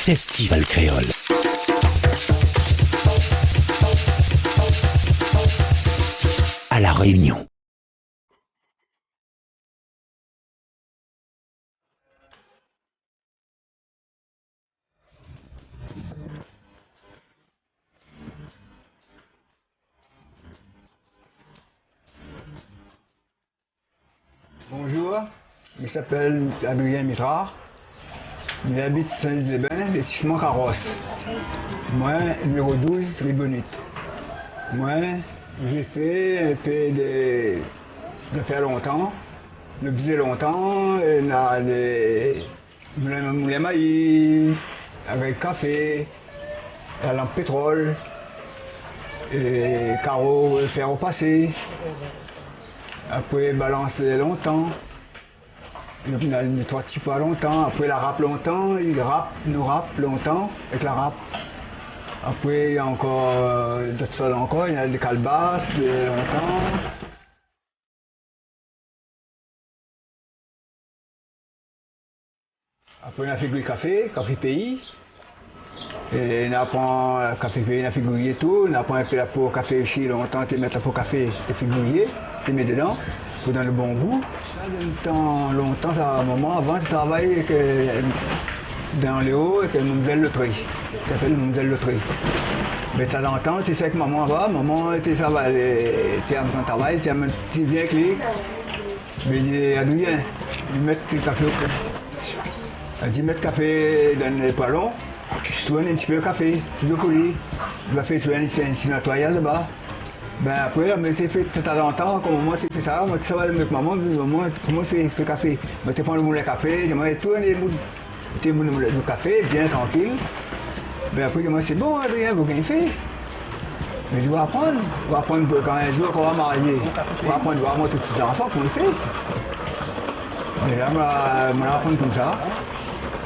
Festival Créole. À La Réunion. Bonjour, je m'appelle Adrien Mitrard. J'habite Saint-Lys-les-Bains, lotissement Carrosse. Moi, numéro 12, Ribonite. Moi, j'ai fait un peu de. Ça fait longtemps. Je faisais longtemps, et on a des moulins maïs, avec café, la lampe pétrole, et carreaux, fer au passé. Après, balancer longtemps. On a les trois petits pois longtemps. Après, la râpe longtemps. Il râpe, nous râpe longtemps avec la râpe. Après, il y a encore d'autres sols encore. Il y a des calebasses, longtemps. Après, on a fait café pays. Et on apprend le café pays, on a figuré tout. On apprend un peu la peau café ici longtemps. Tu mets la peau café, tu figuré, tu mets dedans. Pour donner le bon goût. Ça donne longtemps, ça a un moment avant, tu travailles avec, dans le haut avec Mademoiselle Loterie. Tu t'appelles Mademoiselle Loterie. Mais de temps en temps, tu sais que maman va, maman, tu es en train de travail, tu viens avec lui. Mais il dit, Adrien, il met le café au café. Elle dit, mettre le café dans les poêlons, tu donnes un petit peu de café, tu dois couler. Tu vas faire un petit nettoyage là-bas. Ben après, on m'était fait de temps en temps, comme moi tu fais ça, moi tu sais avec maman, comment tu fais café. Moi tu prends le moulin à café, moi tout le moulin de café, bien tranquille. Ben après, moi c'est bon Adrien, vous avez fait. Mais je vais apprendre quand un jour qu'on va marier, je vais apprendre à moi tous petits enfants comment ils font. Mais là, je vais apprendre comme ça.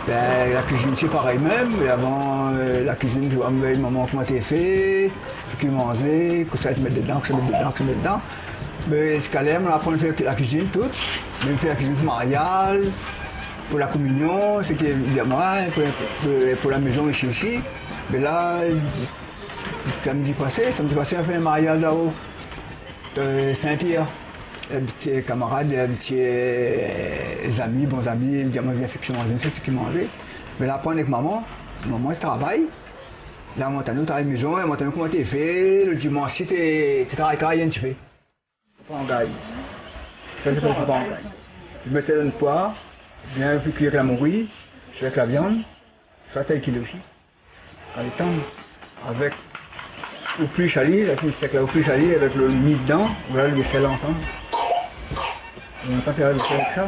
Ben, la cuisine c'est pareil même, mais avant la cuisine, je vois maman comment tu fait, ce qu'il mangeait, que ça te met dedans, que ça met dedans, que ça met dedans. Mais ce qu'elle aime, on apprend à faire la cuisine toute, même faire la cuisine pour le mariage, pour la communion, ce qui est évidemment, pour la maison ici. Mais là, samedi passé, on fait un mariage là-haut, de Saint-Pierre. Les petits camarades, les petits amis, bons amis, évidemment, viens faire que manger. Mais là, prendre avec maman, elle travaille. Là, on travaille à la maison, on travaille comment tu fais. Le dimanche, si tu travailles un petit peu. Pas en gaille. Ça, c'est pas en gaille. Je mettais dans le poids, bien puis cuire la morue, avec la viande, soit tel qu'il est aussi. Quand il tombe, avec au plus chali, la petite sec là, au plus chali, avec le mis dedans, voilà le sel ensemble. On n'a pas intérêt de faire avec ça.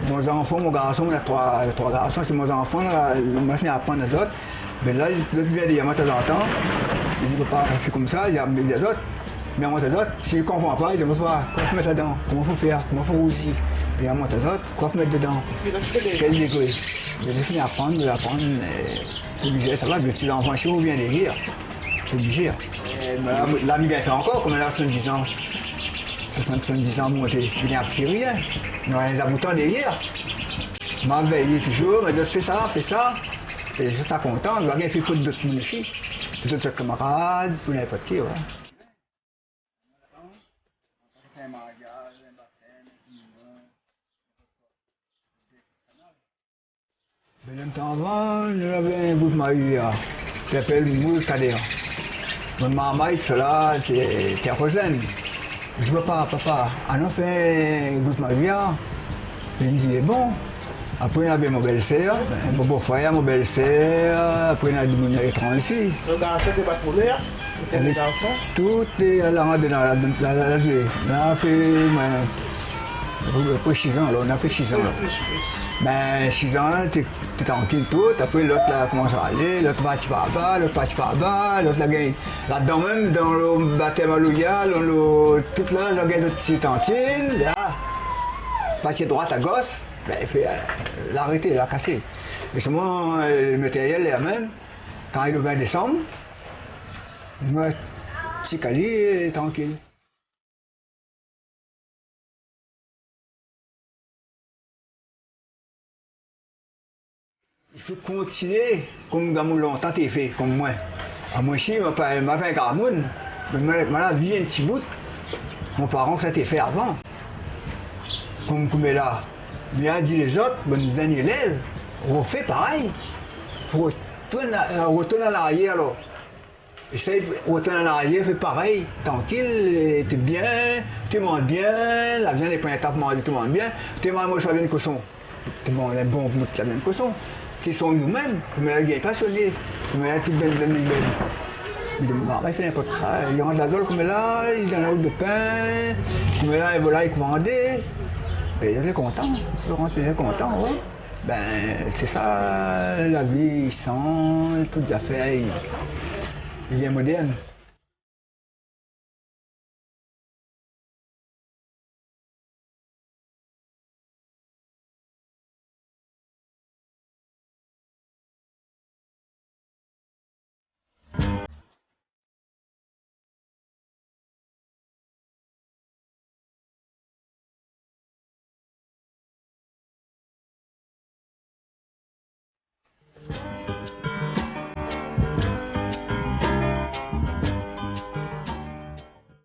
Mon enfant, mon garçon, on a trois garçons, c'est mon enfant, là, moi je n'ai apprendre les autres. Mais là, l'autre vient dire, moi de temps en temps, il dit, papa, je suis comme ça, il y a des autres. Mais à moi des autres, s'il ne comprend pas, il dit, papa, quoi faut mettre là-dedans? Comment faut faire? Comment faut rousser? Et à moi des autres, quoi faut mettre dedans? Quel degré? Je vais finir apprendre, c'est obligé, ça va, le petit enfant, si vous venez de rire. C'est obligé. La migraine encore, comme elle a 70 ans. 70 ans monté, je viens à rien. Il y a des aboutants derrière. Je m'a veillé toujours, m'a dit fais ça. Et je suis content, je vais rien faire d'autres monde ici. D'autres camarades, pour n'importe qui. Mais longtemps avant, j'avais un bout de ma vie, qui s'appelle Moule Kader. Mon maman, cela, c'est à Rosen. Je ne vois pas, papa, on a fait un bout de ma vie. Il me dit, bon. Après, on avait mon belle-sœur, mon beau-frère, mon belle-sœur. Après, on a des gens étrangers ici. Le garçon, c'est pas trop l'air. Le garçon. Tout est à la jouer. On a fait, après 6 ans, alors on a fait 6 ans. Ben, 6 ans, t'es tranquille tout, après l'autre là commence à aller, l'autre parti par bas, l'autre là gagne. Là-dedans même, dans le baptême à l'ouïa, toute là, la gagne de tantine, là, parti droite à gauche, ben il fait l'arrêter, la casser. Mais seulement le matériel est la même, quand il est le 20 décembre, moi, petit cali, tranquille. Il faut continuer comme Gamou longtemps t'es fait, comme moi. À moi, je m'a pas un Gamoun, mais la vie un petit bout. Mon parent, ça t'est fait avant. Comme là. Il a dit les autres, bonnes années élèves, on fait pareil. Retourne en arrière alors. Essaye de retourner en arrière, fais pareil, tranquille, t'es bien, tu manges bien, la viande est pas une étape manger, tu manges bien, tu manges moi ça vient de cochon. Tu manges un bon bout de la viande de cochon. C'est sont nous-mêmes, comme elle est passionnée, comme elle est toute belle. Il dit, il fait n'importe quoi, il rentre la zone comme là, il donne la route de pain, comme là, il voilà, il vendait. Et il est content, il est content, ouais. Ben, c'est ça, la vie, il sent, toutes les affaires, il est moderne.